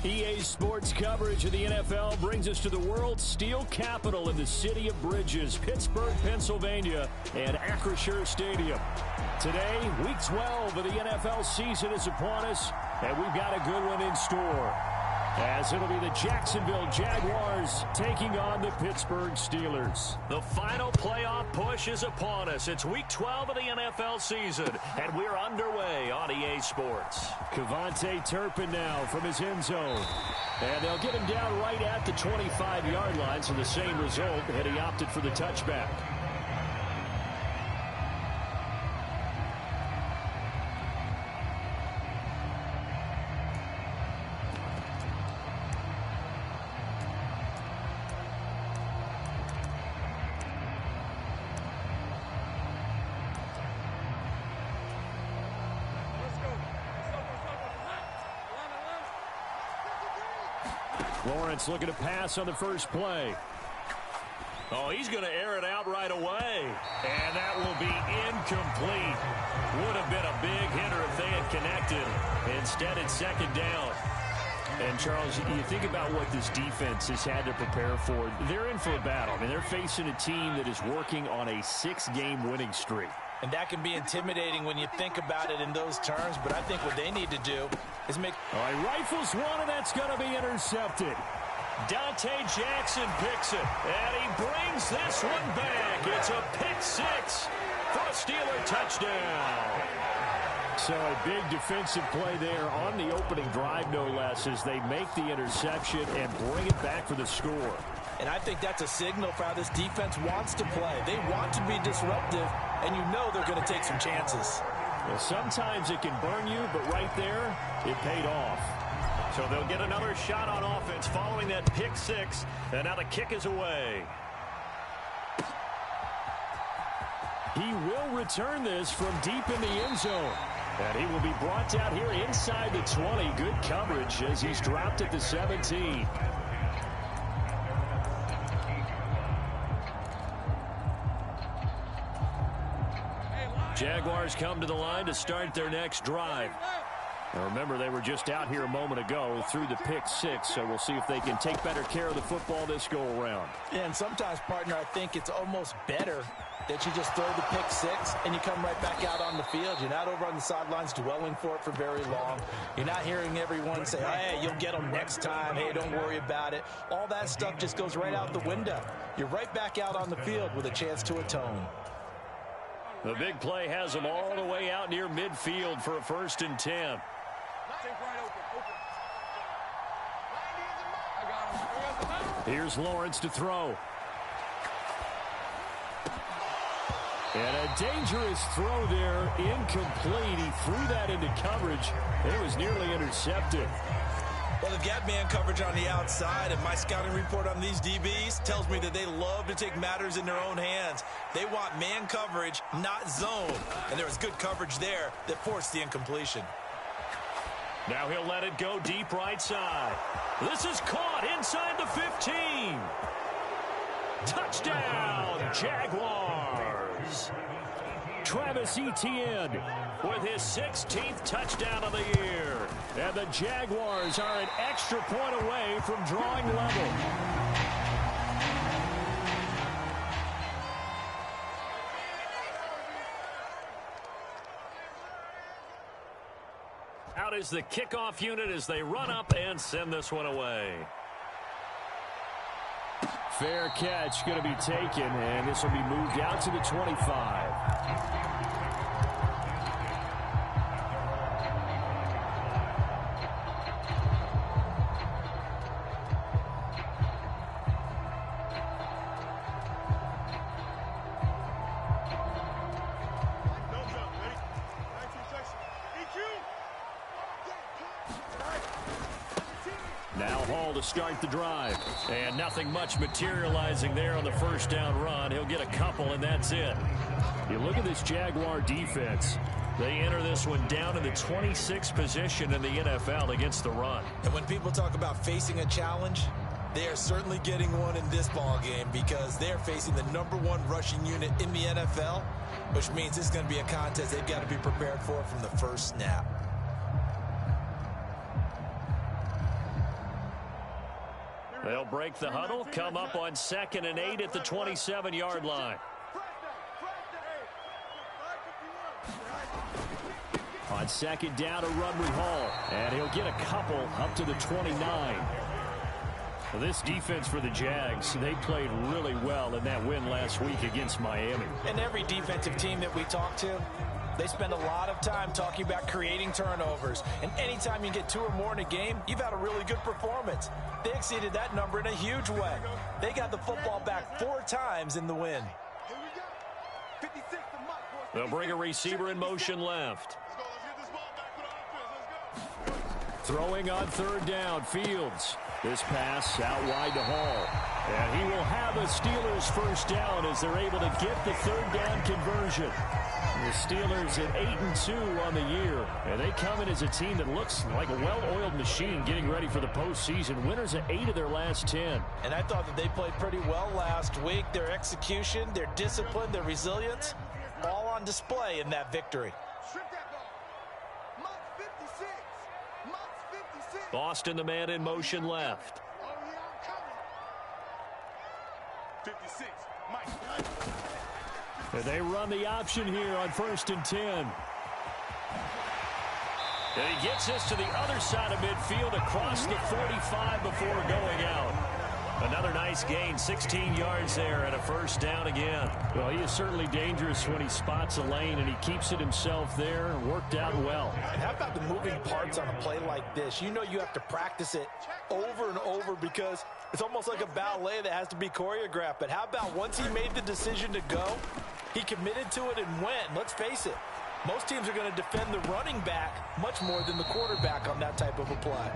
EA Sports coverage of the NFL brings us to the world's steel capital in the city of bridges, Pittsburgh, Pennsylvania, and Acrisure Stadium. Today, Week 12 of the NFL season is upon us, and we've got a good one in store, as it'll be the Jacksonville Jaguars taking on the Pittsburgh Steelers. The final playoff push is upon us. It's Week 12 of the NFL season, and we're underway on EA Sports. KaVontae Turpin now from his end zone. And they'll get him down right at the 25-yard line, so the same result, and he opted for the touchback. Lawrence looking to pass on the first play. Oh, he's going to air it out right away. And that will be incomplete. Would have been a big hitter if they had connected. Instead, it's second down. And, Charles, you think about what this defense has had to prepare for. They're in for a battle. I mean, they're facing a team that is working on a 6-game winning streak. And that can be intimidating when you think about it in those terms. But I think what they need to do is make... All right, rifles one, and that's going to be intercepted. Dante Jackson picks it, and he brings this one back. It's a pick six for a Steeler touchdown. So a big defensive play there on the opening drive, no less, as they make the interception and bring it back for the score. And I think that's a signal for how this defense wants to play. They want to be disruptive, and you know they're going to take some chances. Well, sometimes it can burn you, but right there, it paid off. So they'll get another shot on offense following that pick six, and now the kick is away. He will return this from deep in the end zone. And he will be brought down here inside the 20. Good coverage as he's dropped at the 17. Jaguars come to the line to start their next drive. Now remember, they were just out here a moment ago through the pick six, so we'll see if they can take better care of the football this go-around. Yeah, and sometimes, partner, I think it's almost better that you just throw the pick six and you come right back out on the field. You're not over on the sidelines dwelling for it for very long. You're not hearing everyone say, hey, you'll get them next time. Hey, don't worry about it. All that stuff just goes right out the window. You're right back out on the field with a chance to atone. The big play has them all the way out near midfield for a 1st and 10. Here's Lawrence to throw. And a dangerous throw there, incomplete. He threw that into coverage. It was nearly intercepted. Well, they've got man coverage on the outside, and my scouting report on these DBs tells me that they love to take matters in their own hands. They want man coverage, not zone. And there was good coverage there that forced the incompletion. Now he'll let it go deep right side. This is caught inside the 15. Touchdown, Jaguars. Travis Etienne with his 16th touchdown of the year. And the Jaguars are an extra point away from drawing level. Out is the kickoff unit as they run up and send this one away. Fair catch going to be taken, and this will be moved out to the 25. Now Hall to start the drive. And nothing much materializing there on the first down run. He'll get a couple, and that's it. You look at this Jaguar defense. They enter this one down in the 26th position in the NFL against the run. And when people talk about facing a challenge, they are certainly getting one in this ball game because they're facing the #1 rushing unit in the NFL, which means it's going to be a contest they've got to be prepared for from the first snap. They'll break the huddle, come up on 2nd and 8 at the 27-yard line. On 2nd down, a run with Hall. And he'll get a couple up to the 29. Well, this defense for the Jags, they played really well in that win last week against Miami. And every defensive team that we talk to, they spend a lot of time talking about creating turnovers. And anytime you get 2 or more in a game, you've had a really good performance. They exceeded that number in a huge way. They got the football back 4 times in the win. They'll bring a receiver in motion left. Throwing on 3rd down, Fields. This pass out wide to Hall. And he will have a Steelers first down as they're able to get the 3rd down conversion. The Steelers at 8-2 on the year. And they come in as a team that looks like a well-oiled machine getting ready for the postseason. Winners at 8 of their last 10. And I thought that they played pretty well last week. Their execution, their discipline, their resilience, all on display in that victory. Boston, the man in motion left. 56, And they run the option here on 1st and 10. And he gets this to the other side of midfield across the 45 before going out. Another nice gain, 16 yards there and a first down again. Well, he is certainly dangerous when he spots a lane and he keeps it himself there and worked out well. And how about the moving parts on a play like this? You know you have to practice it over and over because it's almost like a ballet that has to be choreographed. But how about once he made the decision to go, he committed to it and went. And let's face it, most teams are going to defend the running back much more than the quarterback on that type of a play.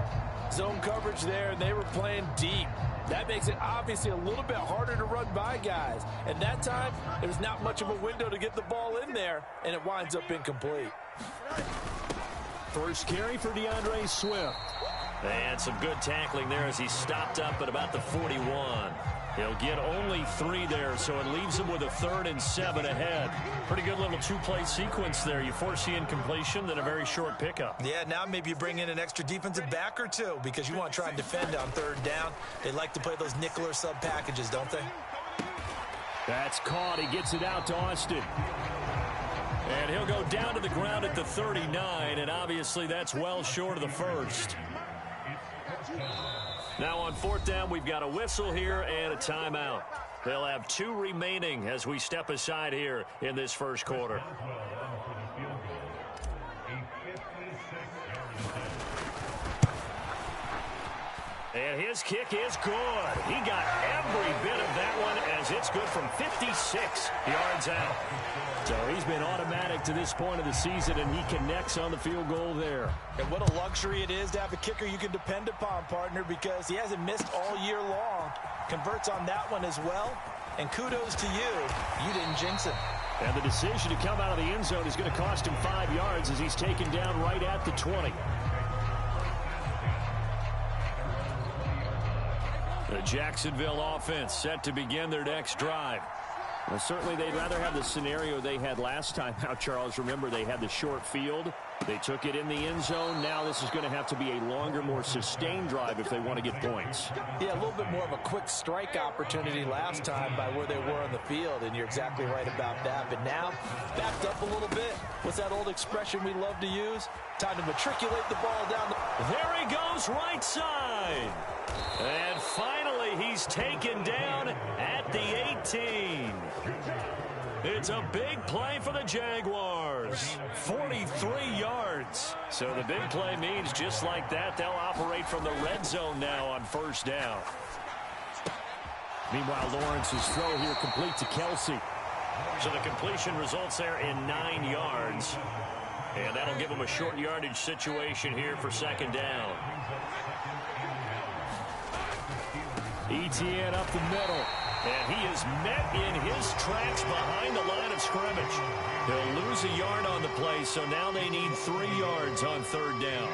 Zone coverage there, and they were playing deep. That makes it obviously a little bit harder to run by guys. And that time, there's not much of a window to get the ball in there, and it winds up incomplete. First carry for DeAndre Swift. And some good tackling there as he stopped up at about the 41. He'll get only 3 there, so it leaves him with a 3rd and 7 ahead. Pretty good little 2-play sequence there. You force the incompletion, then a very short pickup. Yeah, now maybe you bring in an extra defensive back or 2 because you want to try and defend on 3rd down. They like to play those nickel or sub packages, don't they? That's caught. He gets it out to Austin. And he'll go down to the ground at the 39, and obviously that's well short of the first. Now on 4th down, we've got a whistle here and a timeout. They'll have 2 remaining as we step aside here in this first quarter. And his kick is good. He got every bit of that one as it's good from 56 yards out. So he's been automatic to this point of the season, and he connects on the field goal there. And what a luxury it is to have a kicker you can depend upon, partner, because he hasn't missed all year long. Converts on that one as well. And kudos to you. You didn't jinx it. And the decision to come out of the end zone is going to cost him 5 yards as he's taken down right at the 20. The Jacksonville offense set to begin their next drive. Well, certainly they'd rather have the scenario they had last time out, Charles. Remember, they had the short field. They took it in the end zone. Now this is going to have to be a longer, more sustained drive if they want to get points. Yeah, a little bit more of a quick strike opportunity last time by where they were on the field, and you're exactly right about that. But now, backed up a little bit. What's that old expression we love to use? Time to matriculate the ball down. There he goes, right side. And finally, he's taken down at the 18. It's a big play for the Jaguars. 43 yards. So the big play means just like that, they'll operate from the red zone now on 1st down. Meanwhile, Lawrence's throw here complete to Kelsey. So the completion results there in 9 yards. And that'll give him a short yardage situation here for 2nd down. Etienne up the middle. And he is met in his tracks behind the line of scrimmage. He'll lose a yard on the play, so now they need 3 yards on 3rd down.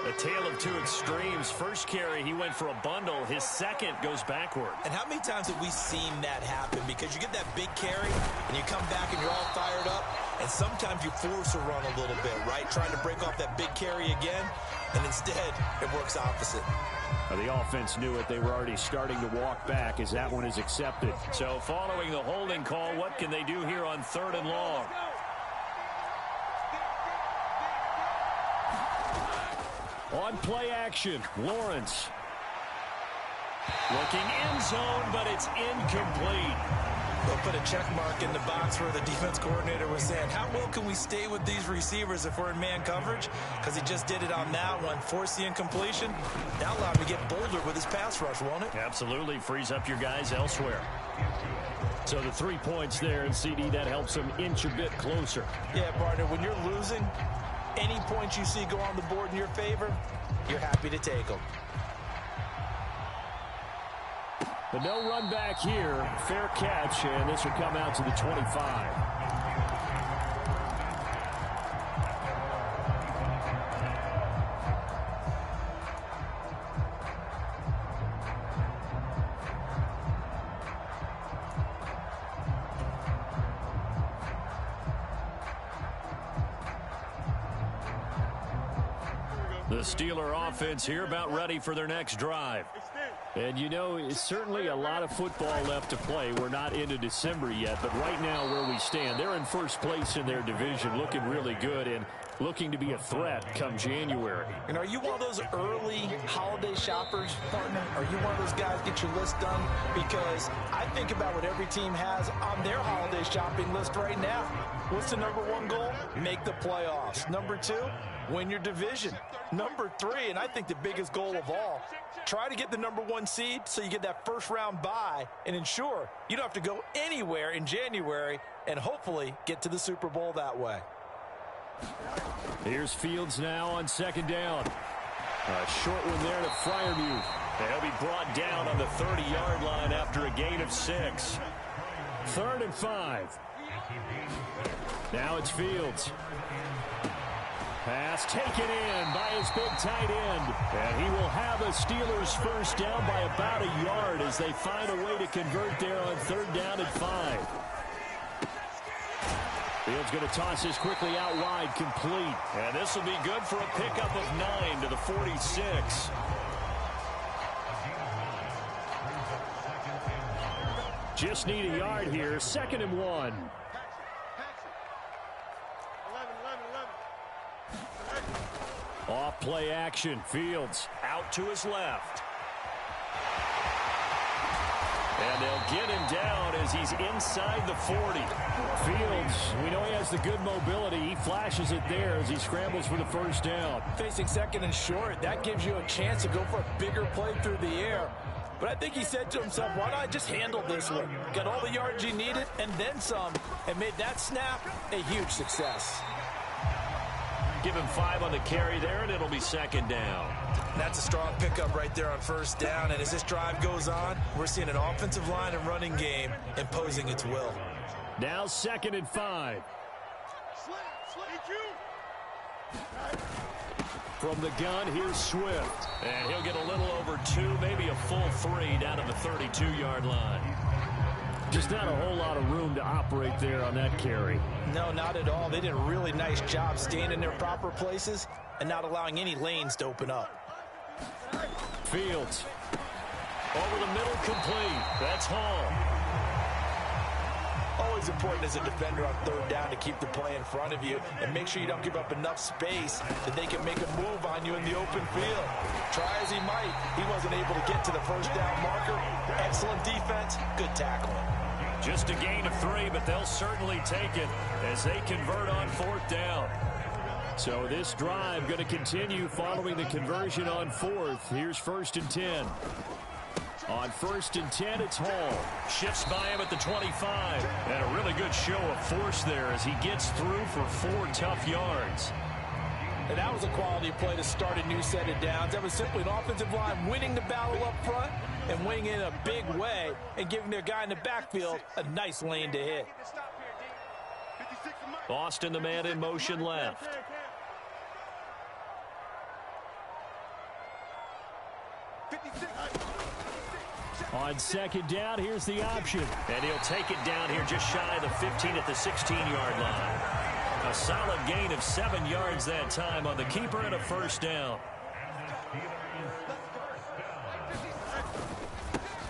A tale of 2 extremes. First carry, he went for a bundle. His second goes backward. And how many times have we seen that happen? Because you get that big carry, and you come back and you're all fired up. And sometimes you force a run a little bit, right? Trying to break off that big carry again, and instead it works opposite. The offense knew it. They were already starting to walk back as that one is accepted. So following the holding call, what can they do here on 3rd and long? On play action, Lawrence. Looking end zone, but it's incomplete. They'll put a check mark in the box where the defense coordinator was saying, how well can we stay with these receivers if we're in man coverage? Because he just did it on that one. Force the incompletion. Now allow him to get bolder with his pass rush, won't it? Absolutely. Frees up your guys elsewhere. So the 3 points there, and CD, that helps them inch a bit closer. Yeah, partner, when you're losing, any points you see go on the board in your favor, you're happy to take them. But no run back here. Fair catch, and this will come out to the 25. The Steeler offense here about ready for their next drive. And, you know, it's certainly a lot of football left to play. We're not into December yet, but right now where we stand, they're in first place in their division, looking really good and looking to be a threat come January. And are you one of those early holiday shoppers, partner? Are you one of those guys get your list done? Because I think about what every team has on their holiday shopping list right now. What's the #1 goal? Make the playoffs. #2, win your division. #3, and I think the biggest goal of all, try to get the #1 seed so you get that first-round bye and ensure you don't have to go anywhere in January and hopefully get to the Super Bowl that way. Here's Fields now on 2nd down. A short one there to Freiermuth. He'll be brought down on the 30-yard line after a gain of 6. 3rd and 5. Now it's Fields. Pass taken in by his big tight end. And he will have a Steelers first down by about a yard as they find a way to convert there on 3rd down and 5. Fields going to toss this quickly out wide, complete. And this will be good for a pickup of 9 to the 46. Just need a yard here. 2nd and 1. Off play action. Fields out to his left. And they'll get him down as he's inside the 40. Fields, we know he has the good mobility. He flashes it there as he scrambles for the first down. Facing 2nd and short, that gives you a chance to go for a bigger play through the air. But I think he said to himself, why not just handle this one? Got all the yards he needed and then some, and made that snap a huge success. Give him 5 on the carry there, and it'll be 2nd down. That's a strong pickup right there on 1st down. And as this drive goes on, we're seeing an offensive line and running game imposing its will. Now 2nd and 5. From the gun, here's Swift. And he'll get a little over 2, maybe a full 3 down to the 32-yard line. Just not a whole lot of room to operate there on that carry. No, not at all. They did a really nice job staying in their proper places and not allowing any lanes to open up. Fields. Over the middle, complete. That's Hall. Always important as a defender on 3rd down to keep the play in front of you and make sure you don't give up enough space that they can make a move on you in the open field. Try as he might, he wasn't able to get to the 1st down marker. Excellent defense, good tackling. Just a gain of 3, but they'll certainly take it as they convert on 4th down. So this drive going to continue following the conversion on 4th. Here's 1st and 10. On 1st and 10, it's Hall. Shifts by him at the 25. And a really good show of force there as he gets through for 4 tough yards. And that was a quality play to start a new set of downs. That was simply an offensive line winning the battle up front and winning in a big way and giving their guy in the backfield a nice lane to hit. Austin, the man in motion left. On second down, here's the option. And he'll take it down here just shy of the 15 at the 16-yard line. A solid gain of 7 yards that time on the keeper and a first down.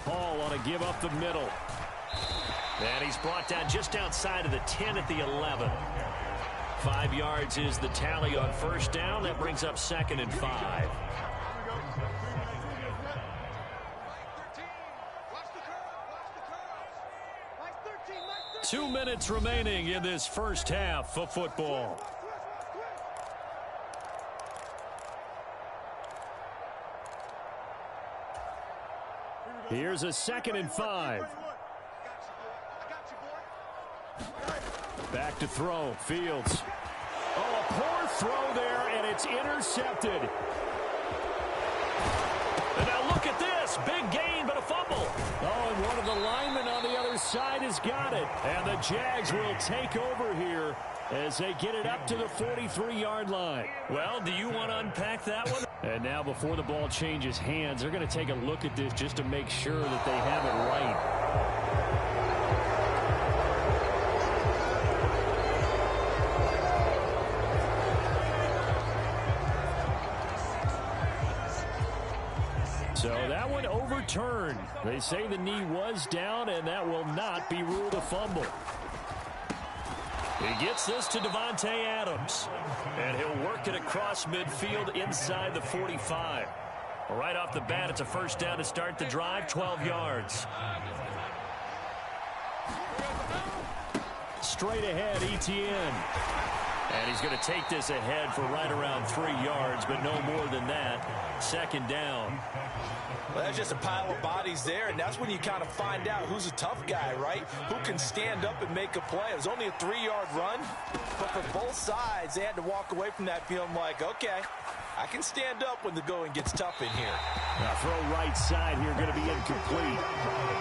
Hall on a give up the middle. And he's brought down just outside of the 10 at the 11. 5 yards is the tally on first down. That brings up 2nd and 5. 2 minutes remaining in this first half of football. Here's a 2nd and 5. Back to throw. Fields. Oh, a poor throw there, and it's intercepted. And now look at this. Big gain, but a fumble. Oh, and one of the linemen on the other side has got it. And the Jags will take over here as they get it up to the 43-yard line. Well, do you want to unpack that one? And now before the ball changes hands, they're going to take a look at this just to make sure that they have it right. So that one overturned. They say the knee was down, and that will not be ruled a fumble. He gets this to Davante Adams. And he'll work it across midfield inside the 45. Right off the bat, it's a first down to start the drive, 12 yards. Straight ahead, Etienne. And he's going to take this ahead for right around 3 yards, but no more than that. 2nd down. Well, that's just a pile of bodies there, and that's when you kind of find out who's a tough guy, right? Who can stand up and make a play. It was only a 3-yard run, but for both sides, they had to walk away from that feeling like, okay, I can stand up when the going gets tough in here. Now throw right side here, going to be incomplete.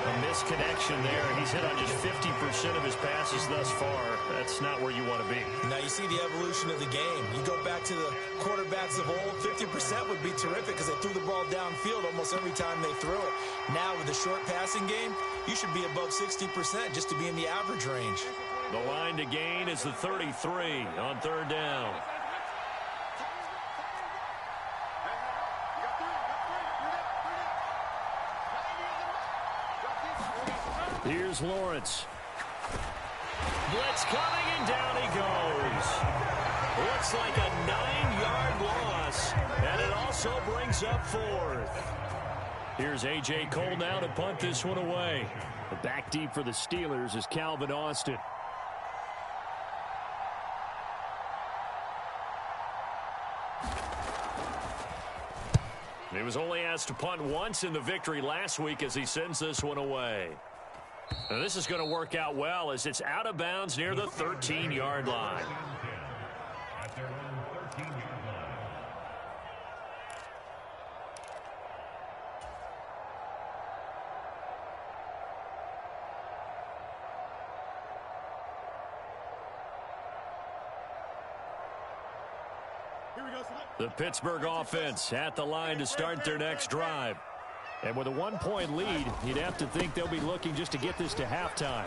A misconnection there. He's hit on just 50% of his passes thus far. That's not where you want to be. Now you see the evolution of the game. You go back to the quarterbacks of old, 50% would be terrific because they threw the ball downfield almost every time they threw it. Now with the short passing game, you should be above 60% just to be in the average range. The line to gain is the 33 on 3rd down. Here's Lawrence. Blitz coming, and down he goes. Looks like a 9-yard loss, and it also brings up 4th. Here's A.J. Cole now to punt this one away. The back deep for the Steelers is Calvin Austin. He was only asked to punt once in the victory last week as he sends this one away. Now this is going to work out well as it's out of bounds near the 13-yard line. The Pittsburgh offense at the line to start their next drive. And with a 1-point lead, you'd have to think they'll be looking just to get this to halftime.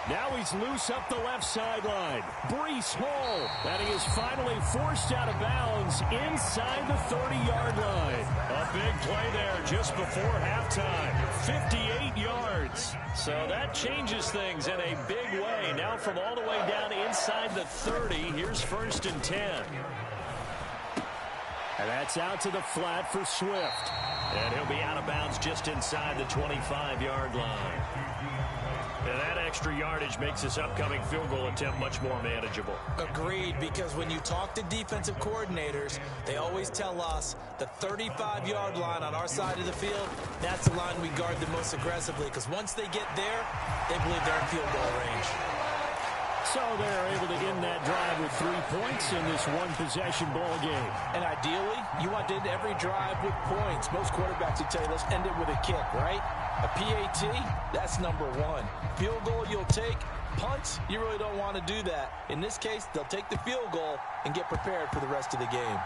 Now he's loose up the left sideline. Breece Hall. And he is finally forced out of bounds inside the 30-yard line. A big play there just before halftime. 58 yards. So that changes things in a big way. Now from all the way down inside the 30, here's 1st and 10. And that's out to the flat for Swift. And he'll be out of bounds just inside the 25-yard line. And that extra yardage makes this upcoming field goal attempt much more manageable. Agreed, because when you talk to defensive coordinators, they always tell us the 35-yard line on our side of the field, that's the line we guard the most aggressively, because once they get there, they believe they're in field goal range. So they're able to end that drive with 3 points in this one-possession ball game. And ideally, you want to end every drive with points. Most quarterbacks would tell you, let's end it with a kick, right? A PAT, that's number 1. Field goal you'll take. Punts, you really don't want to do that. In this case, they'll take the field goal and get prepared for the rest of the game.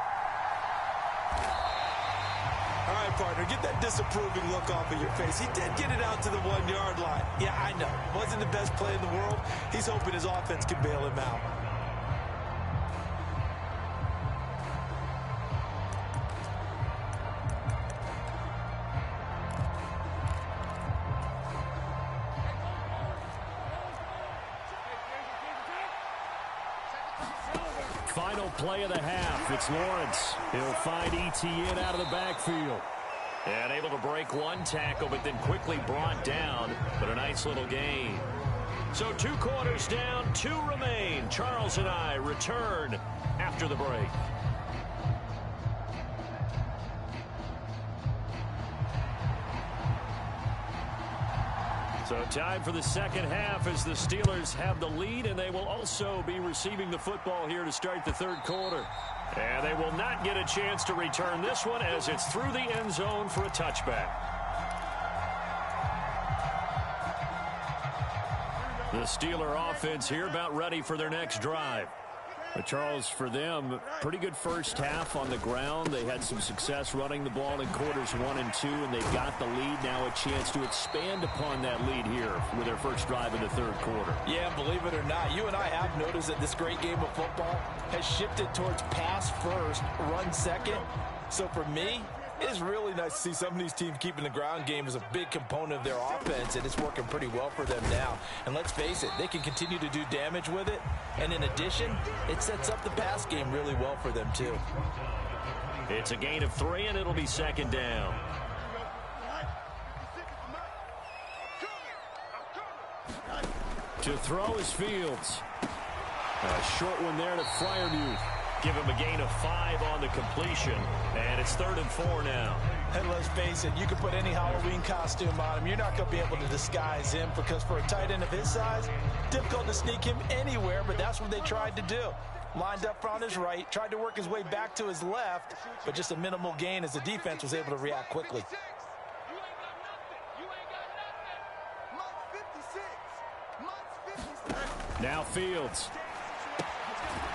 All right, partner, get that disapproving look off of your face. He did get it out to the 1-yard line. Yeah, I know. Wasn't the best play in the world. He's hoping his offense can bail him out. Final play of the half. It's Lawrence. He'll find Etienne out of the backfield. And able to break one tackle, but then quickly brought down. But a nice little gain. So 2 quarters down, 2 remain. Charles and I return after the break. So time for the second half as the Steelers have the lead, and they will also be receiving the football here to start the third quarter. And they will not get a chance to return this one as it's through the end zone for a touchback. The Steeler offense here about ready for their next drive. But Charles, for them, pretty good first half on the ground. They had some success running the ball in quarters 1 and 2, and they've got the lead. Now a chance to expand upon that lead here with their first drive in the third quarter. Yeah, believe it or not, you and I have noticed that this great game of football has shifted towards pass first, run second. So for me, it is really nice to see some of these teams keeping the ground game as a big component of their offense, and it's working pretty well for them now. And let's face it, they can continue to do damage with it. And in addition, it sets up the pass game really well for them too. It's a gain of 3, and it'll be second down. To throw is Fields. A short one there to Freiermuth. Give him a gain of 5 on the completion, and it's 3rd and 4 now. And let's face it, you can put any Halloween costume on him. You're not going to be able to disguise him because for a tight end of his size, difficult to sneak him anywhere, but that's what they tried to do. Lined up on his right, tried to work his way back to his left, but just a minimal gain as the defense was able to react quickly. Now Fields.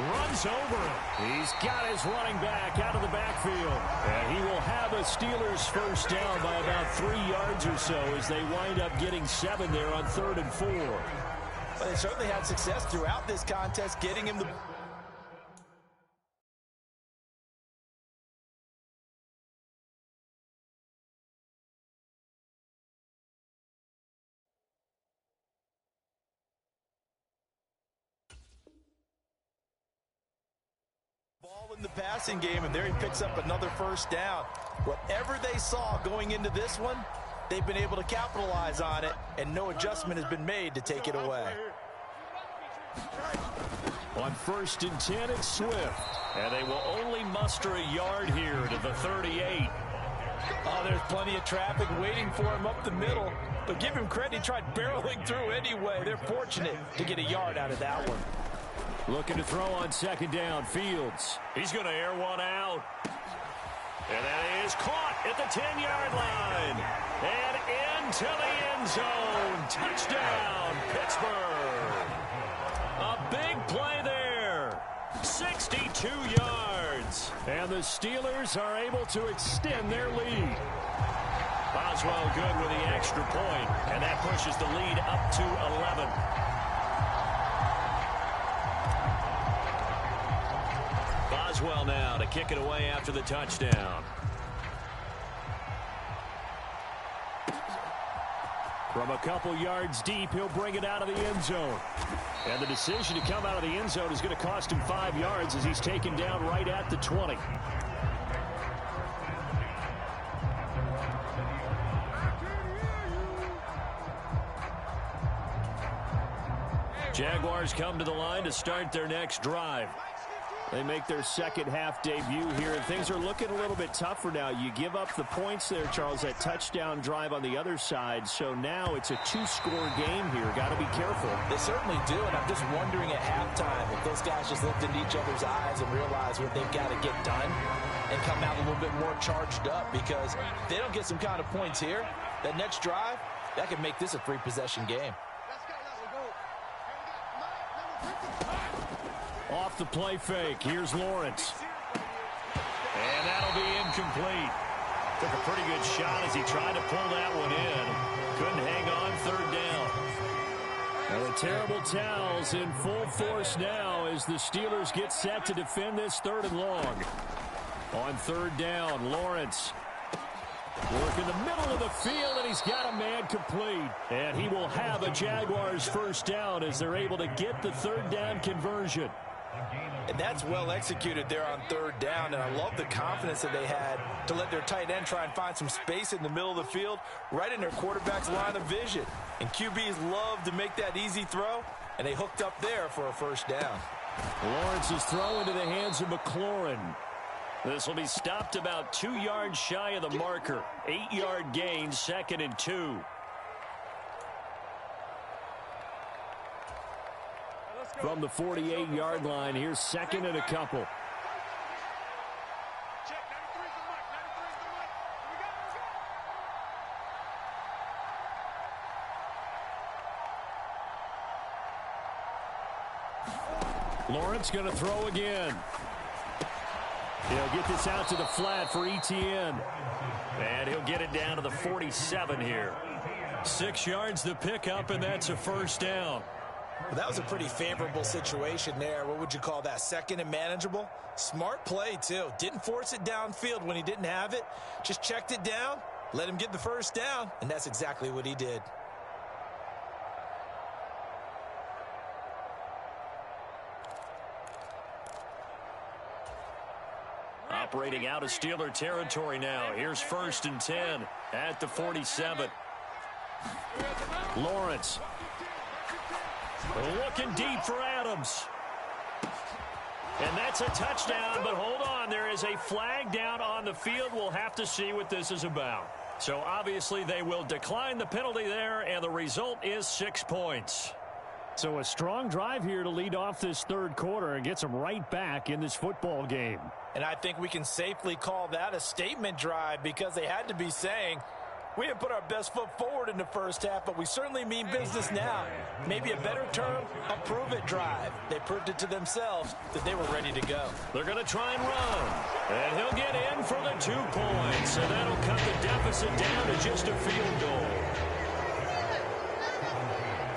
Runs over him. He's got his running back out of the backfield. And he will have a Steelers first down by about 3 yards or so as they wind up getting 7 there on 3rd and 4. But they certainly had success throughout this contest getting him the... ball in the passing game, and there he picks up another first down. Whatever they saw going into this one, they've been able to capitalize on it, and no adjustment has been made to take it away. On 1st and 10, it's Swift. And they will only muster a yard here to the 38. Oh, there's plenty of traffic waiting for him up the middle, but give him credit, he tried barreling through anyway. They're fortunate to get a yard out of that one. Looking to throw on 2nd down, Fields. He's going to air one out. And that is caught at the 10-yard line. And into the end zone. Touchdown, Pittsburgh. A big play there. 62 yards. And the Steelers are able to extend their lead. Boswell good with the extra point, and that pushes the lead up to 11. Boswell now to kick it away after the touchdown. From a couple yards deep, he'll bring it out of the end zone. And the decision to come out of the end zone is going to cost him 5 yards as he's taken down right at the 20. Jaguars come to the line to start their next drive. They make their second half debut here, and things are looking a little bit tougher now. You give up the points there, Charles, that touchdown drive on the other side. So now it's a 2-score game here. Got to be careful. They certainly do, and I'm just wondering at halftime if those guys just looked into each other's eyes and realized what they've got to get done and come out a little bit more charged up, because if they don't get some kind of points here, that next drive, that could make this a 3-possession game. Off the play fake. Here's Lawrence. And that'll be incomplete. Took a pretty good shot as he tried to pull that one in. Couldn't hang on, third down. Now the terrible towels in full force now as the Steelers get set to defend this 3rd and long. On 3rd down, Lawrence work in the middle of the field, and he's got a man complete. And he will have a Jaguars first down as they're able to get the 3rd down conversion. And that's well executed there on 3rd down, and I love the confidence that they had to let their tight end try and find some space in the middle of the field, right in their quarterback's line of vision. And QBs love to make that easy throw, and they hooked up there for a first down. Lawrence's throw into the hands of McLaurin. This will be stopped about 2 yards shy of the marker. 8-yard gain, 2nd and 2. From the 48-yard line, here's 2nd and a couple. Lawrence going to throw again. He'll get this out to the flat for Etienne. And he'll get it down to the 47 here. 6 yards the pickup, and that's a first down. Well, that was a pretty favorable situation there. What would you call that? 2nd and manageable? Smart play, too. Didn't force it downfield when he didn't have it. Just checked it down, let him get the first down, and that's exactly what he did. Operating out of Steeler territory now. Here's 1st and 10 at the 47. Lawrence. Looking deep for Adams. And that's a touchdown, but hold on. There is a flag down on the field. We'll have to see what this is about. So obviously they will decline the penalty there, and the result is 6 points. So a strong drive here to lead off this 3rd quarter and gets them right back in this football game. And I think we can safely call that a statement drive because they had to be saying, we didn't put our best foot forward in the first half, but we certainly mean business now. Maybe a better term, a prove-it drive. They proved it to themselves that they were ready to go. They're going to try and run. And he'll get in for the 2 points. And that'll cut the deficit down to just a field goal.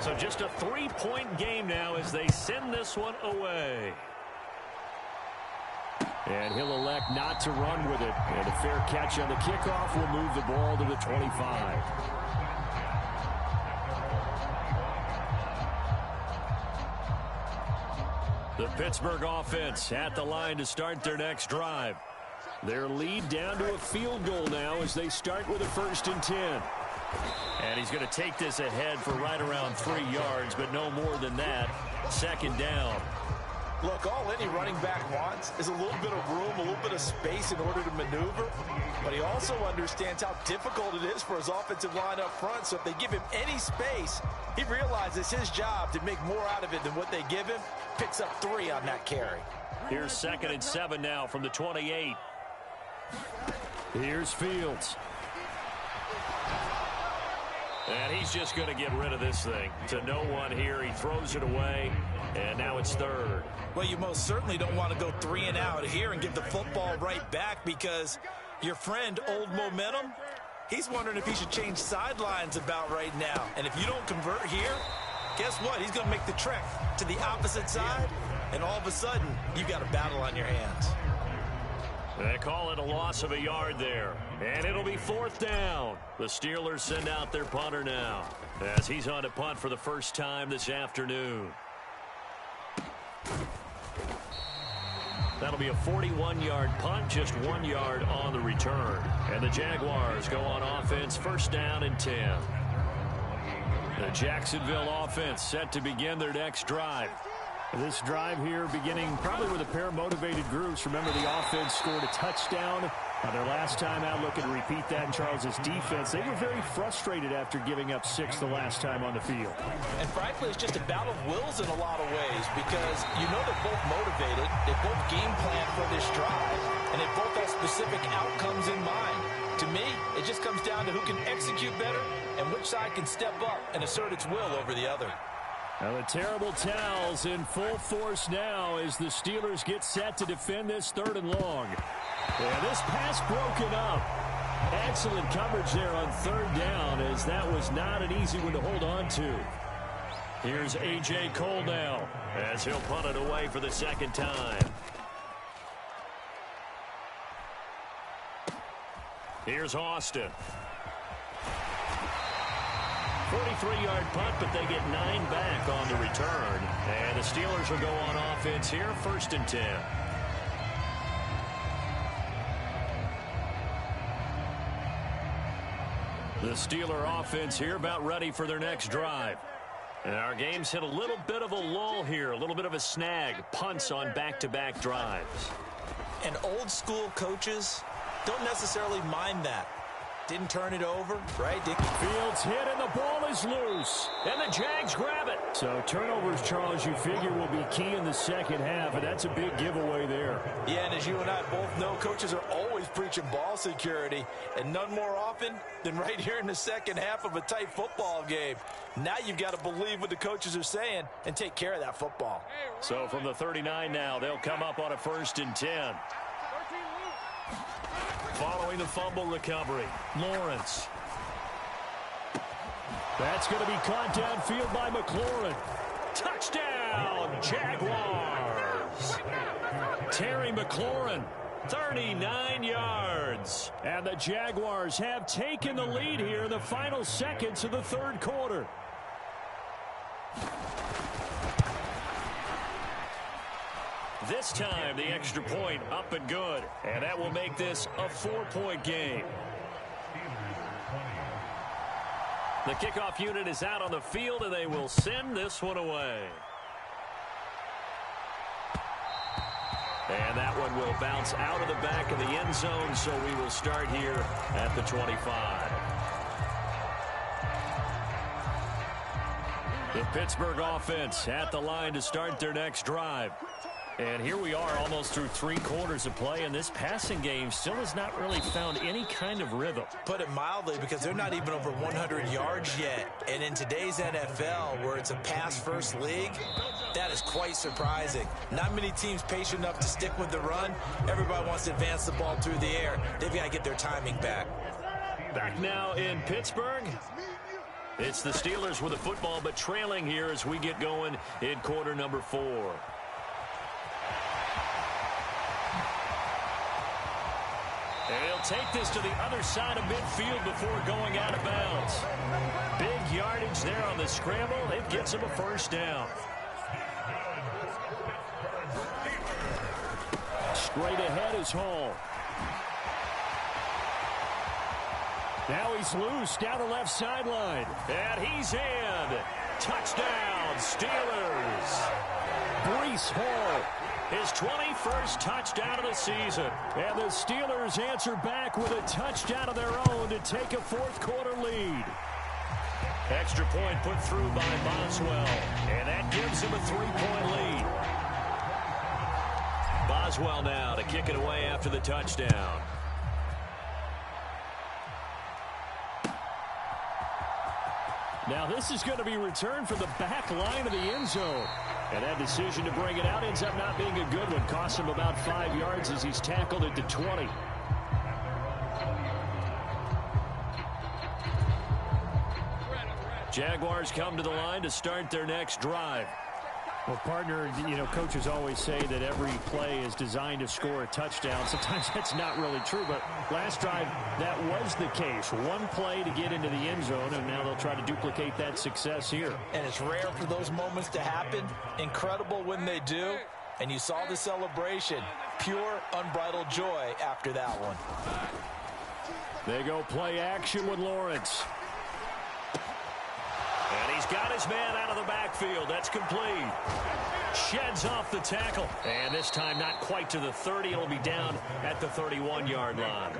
So just a 3-point game now as they send this one away. And he'll elect not to run with it. And a fair catch on the kickoff will move the ball to the 25. The Pittsburgh offense at the line to start their next drive. Their lead down to a field goal now as they start with a 1st and 10. And he's going to take this ahead for right around 3 yards, but no more than that. 2nd down. Look, all any running back wants is a little bit of room, a little bit of space in order to maneuver. But he also understands how difficult it is for his offensive line up front. So if they give him any space, he realizes his job to make more out of it than what they give him. Picks up 3 on that carry. Here's 2nd and 7 now from the 28. Here's Fields. And he's just going to get rid of this thing. To no one here. He throws it away. And now it's 3rd. Well, you most certainly don't want to go 3 and out here and give the football right back because your friend, Old Momentum, he's wondering if he should change sidelines about right now. And if you don't convert here, guess what? He's going to make the trek to the opposite side, and all of a sudden, you got a battle on your hands. They call it a loss of a yard there. And it'll be 4th down. The Steelers send out their punter now as he's on to punt for the first time this afternoon. That'll be a 41-yard punt, just 1 yard on the return. And the Jaguars go on offense, 1st down and 10. The Jacksonville offense set to begin their next drive. This drive here beginning probably with a pair of motivated groups. Remember, the offense scored a touchdown their last time out. Looking to repeat that in Charles's defense. They were very frustrated after giving up 6 the last time on the field. And frankly, it's just a battle of wills in a lot of ways because you know they're both motivated. They both game plan for this drive, and they both have specific outcomes in mind. To me, it just comes down to who can execute better and which side can step up and assert its will over the other. Now the terrible towels in full force now as the Steelers get set to defend this 3rd and long. And this pass broken up. Excellent coverage there on third down, as that was not an easy one to hold on to. Here's A.J. Cole now, as he'll punt it away for the second time. Here's Austin. 43-yard punt, but they get 9 back on the return. And the Steelers will go on offense here, 1st and 10. The Steeler offense here about ready for their next drive. And our game's hit a little bit of a lull here, a little bit of a snag. Punts on back-to-back drives. And old school coaches don't necessarily mind that. Didn't turn it over, right? Fields hit and the ball is loose. And the Jags grab it. So turnovers, Charles, you figure will be key in the second half, and that's a big giveaway there. Yeah, and as you and I both know, coaches are always preaching ball security, and none more often than right here in the second half of a tight football game. Now you've got to believe what the coaches are saying and take care of that football. So from the 39 now, they'll come up on a 1st and 10. Following the fumble recovery, Lawrence. That's going to be caught downfield by McLaurin. Touchdown, Jaguars. Terry McLaurin, 39 yards. And the Jaguars have taken the lead here in the final seconds of the third quarter. This time, the extra point up and good. And that will make this a 4-point game. The kickoff unit is out on the field, and they will send this one away. And that one will bounce out of the back of the end zone, so we will start here at the 25. The Pittsburgh offense at the line to start their next drive. And here we are almost through 3 quarters of play, and this passing game still has not really found any kind of rhythm. Put it mildly, because they're not even over 100 yards yet. And in today's NFL, where it's a pass-first league, that is quite surprising. Not many teams patient enough to stick with the run. Everybody wants to advance the ball through the air. They've got to get their timing back. Back now in Pittsburgh. It's the Steelers with the football, but trailing here as we get going in quarter number 4. And he'll take this to the other side of midfield before going out of bounds. Big yardage there on the scramble. It gets him a first down. Straight ahead is Hall. Now he's loose down the left sideline. And he's in. Touchdown, Steelers. Breece Hall. His 21st touchdown of the season. And the Steelers answer back with a touchdown of their own to take a fourth quarter lead. Extra point put through by Boswell. And that gives him a 3-point lead. Boswell now to kick it away after the touchdown. Now this is going to be returned from the back line of the end zone. And that decision to bring it out ends up not being a good one. Costs him about 5 yards as he's tackled at the 20. Jaguars come to the line to start their next drive. Well, partner, you know, coaches always say that every play is designed to score a touchdown. Sometimes that's not really true, but last drive, that was the case. One play to get into the end zone, and now they'll try to duplicate that success here. And it's rare for those moments to happen. Incredible when they do. And you saw the celebration. Pure, unbridled joy after that one. They go play action with Lawrence. And he's got his man out of the backfield. That's complete. Sheds off the tackle. And this time not quite to the 30. It'll be down at the 31-yard line.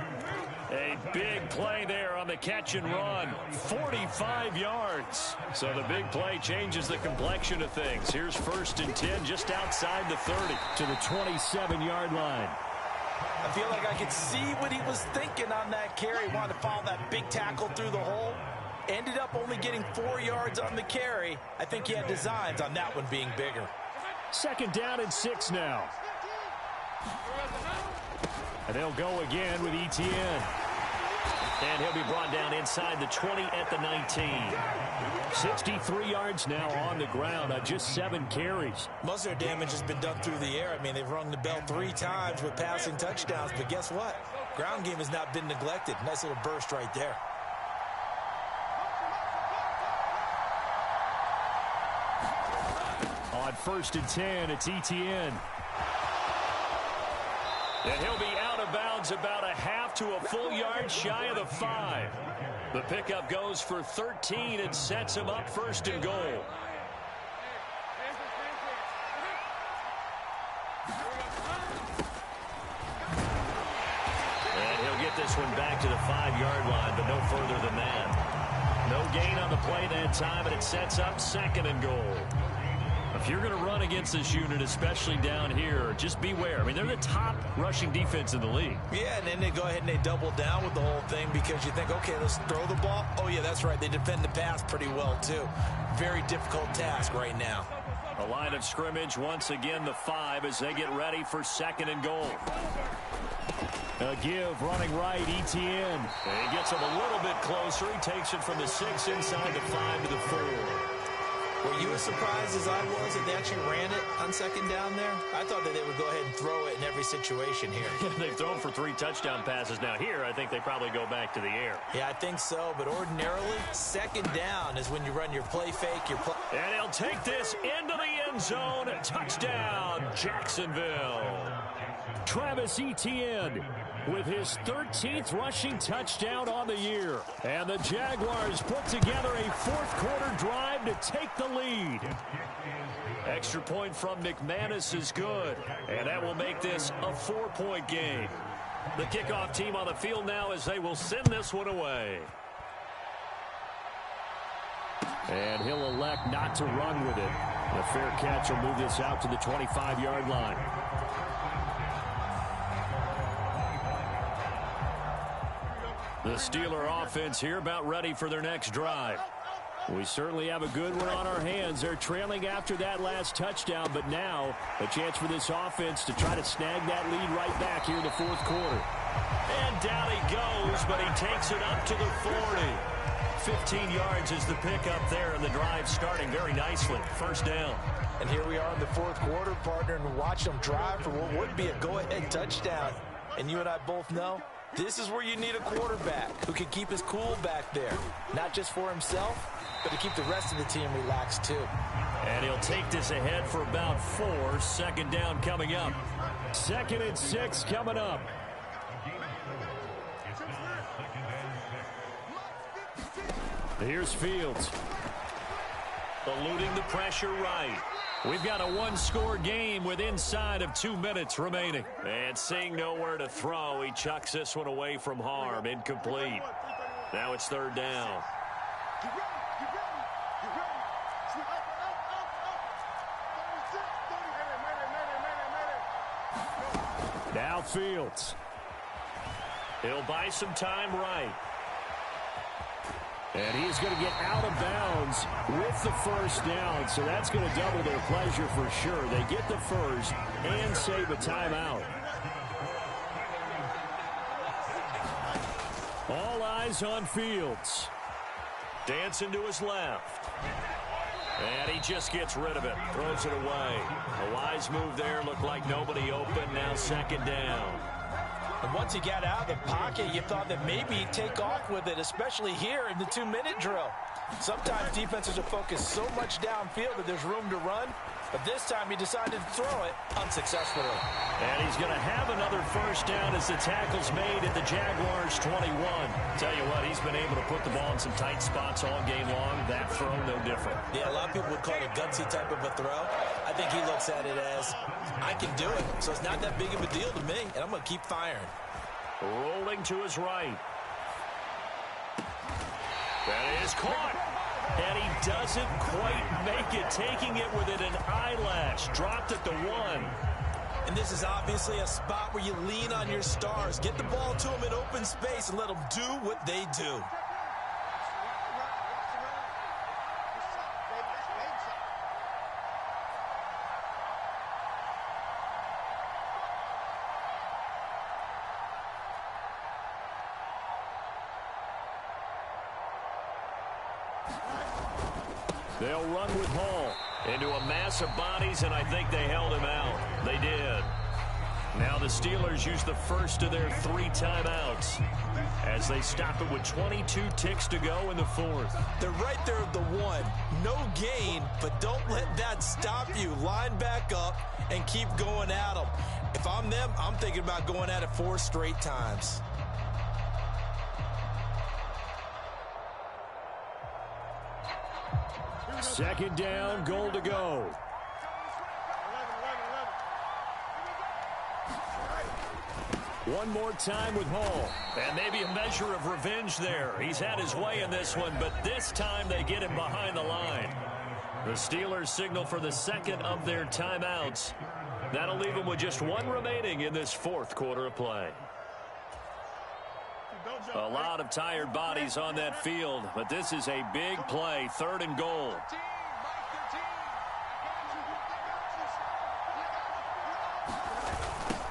A big play there on the catch and run. 45 yards. So the big play changes the complexion of things. Here's 1st and 10 just outside the 30. To the 27-yard line. I feel like I could see what he was thinking on that carry. Wanted to follow that big tackle through the hole. Ended up only getting 4 yards on the carry. I think he had designs on that one being bigger. 2nd down and 6 now. And they'll go again with Etienne. And he'll be brought down inside the 20 at the 19. 63 yards now on the ground on just 7 carries. Most of their damage has been done through the air. I mean, they've rung the bell 3 times with passing touchdowns, but guess what? Ground game has not been neglected. Nice little burst right there. On 1st and 10, it's Etienne. And he'll be out of bounds about a half to a full yard shy of the 5. The pickup goes for 13 and sets him up 1st and goal. And he'll get this one back to the 5-yard line, but no further than that. No gain on the play that time, and it sets up 2nd and goal. If you're going to run against this unit, especially down here, just beware. I mean, they're the top rushing defense in the league. Yeah, and then they go ahead and they double down with the whole thing because you think, okay, let's throw the ball. Oh, yeah, that's right. They defend the pass pretty well, too. Very difficult task right now. A line of scrimmage, once again, the 5 as they get ready for 2nd and goal. A give running right, Etienne. And he gets him a little bit closer. He takes it from the 6 inside the 5 to the 4. Were you as surprised as I was that they actually ran it on 2nd down there? I thought that they would go ahead and throw it in every situation here. They've thrown for 3 touchdown passes. Now here, I think they probably go back to the air. Yeah, I think so. But ordinarily, 2nd down is when you run your play fake. And he'll take this into the end zone. Touchdown, Jacksonville. Travis Etienne with his 13th rushing touchdown on the year. And the Jaguars put together a 4th-quarter drive to take the lead. Extra point from McManus is good, and that will make this a 4-point game. The kickoff team on the field now as they will send this one away. And he'll elect not to run with it. The fair catch will move this out to the 25-yard line. The Steeler offense here about ready for their next drive. We certainly have a good one on our hands. They're trailing after that last touchdown, but now a chance for this offense to try to snag that lead right back here in the 4th quarter. And down he goes, but he takes it up to the 40. 15 yards is the pickup there, and the drive starting very nicely. 1st down. And here we are in the 4th quarter, partner, and watch them drive for what would be a go-ahead touchdown. And you and I both know this is where you need a quarterback who can keep his cool back there. Not just for himself, but to keep the rest of the team relaxed too. And he'll take this ahead for about 4. 2nd down coming up. 2nd and 6 coming up. Here's Fields. Eluding the pressure right. We've got a 1-score game with inside of 2 minutes remaining. And seeing nowhere to throw, he chucks this one away from harm. Incomplete. Now it's 3rd down. Now Fields. He'll buy some time right. And he's going to get out of bounds with the 1st down, so that's going to double their pleasure for sure. They get the 1st and save a timeout. All eyes on Fields. Dancing to his left. And he just gets rid of it, throws it away. A wise move there, looked like nobody open, now 2nd down. And once he got out of the pocket, you thought that maybe he'd take off with it, especially here in the 2-minute drill. Sometimes defenses are focused so much downfield that there's room to run, but this time he decided to throw it unsuccessfully. And he's going to have another 1st down as the tackle's made at the Jaguars' 21. Tell you what, he's been able to put the ball in some tight spots all game long. That throw, no different. Yeah, a lot of people would call it a gutsy type of a throw. I think he looks at it as, I can do it, so it's not that big of a deal to me, and I'm going to keep firing. Rolling to his right. That is caught. And he doesn't quite make it, taking it within an eyelash. Dropped at the 1. And this is obviously a spot where you lean on your stars. Get the ball to them in open space and let them do what they do. They'll run with Hall. Into a mass of bodies, and I think they held him out. They did. Now the Steelers use the first of their 3 timeouts as they stop it with 22 ticks to go in the 4th. They're right there at the 1. No gain, but don't let that stop you. Line back up and keep going at them. If I'm them, I'm thinking about going at it 4 straight times. Second down, goal to go. One more time with Hall. And maybe a measure of revenge there. He's had his way in this one, but this time they get him behind the line. The Steelers signal for the second of their timeouts. That'll leave them with just 1 remaining in this 4th quarter of play. A lot of tired bodies on that field, but this is a big play, 3rd and goal.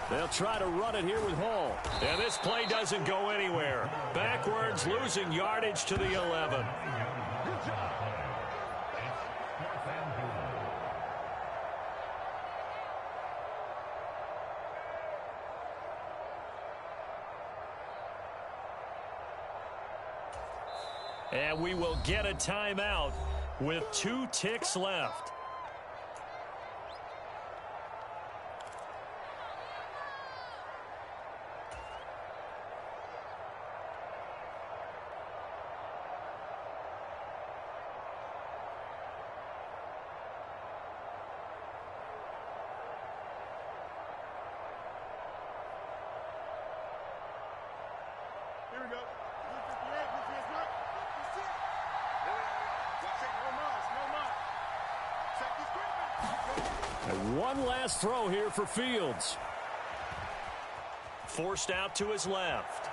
They'll try to run it here with Hall. And this play doesn't go anywhere. Backwards, losing yardage to the 11. And we will get a timeout with 2 ticks left. Here we go. And one last throw here for Fields. Forced out to his left.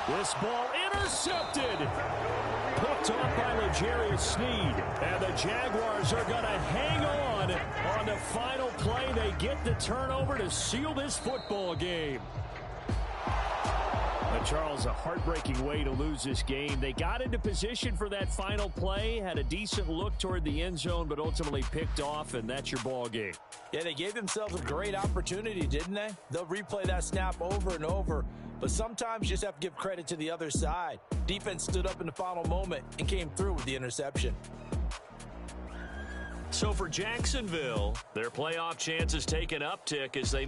This ball intercepted. Picked off by L'Jarius Sneed. And the Jaguars are going to hang on the final play. They get the turnover to seal this football game. Charles, a heartbreaking way to lose this game. They got into position for that final play, had a decent look toward the end zone, but ultimately picked off, and that's your ball game. Yeah, they gave themselves a great opportunity, didn't they? They'll replay that snap over and over, but sometimes you just have to give credit to the other side. Defense stood up in the final moment and came through with the interception. So for Jacksonville, their playoff chances take an uptick as they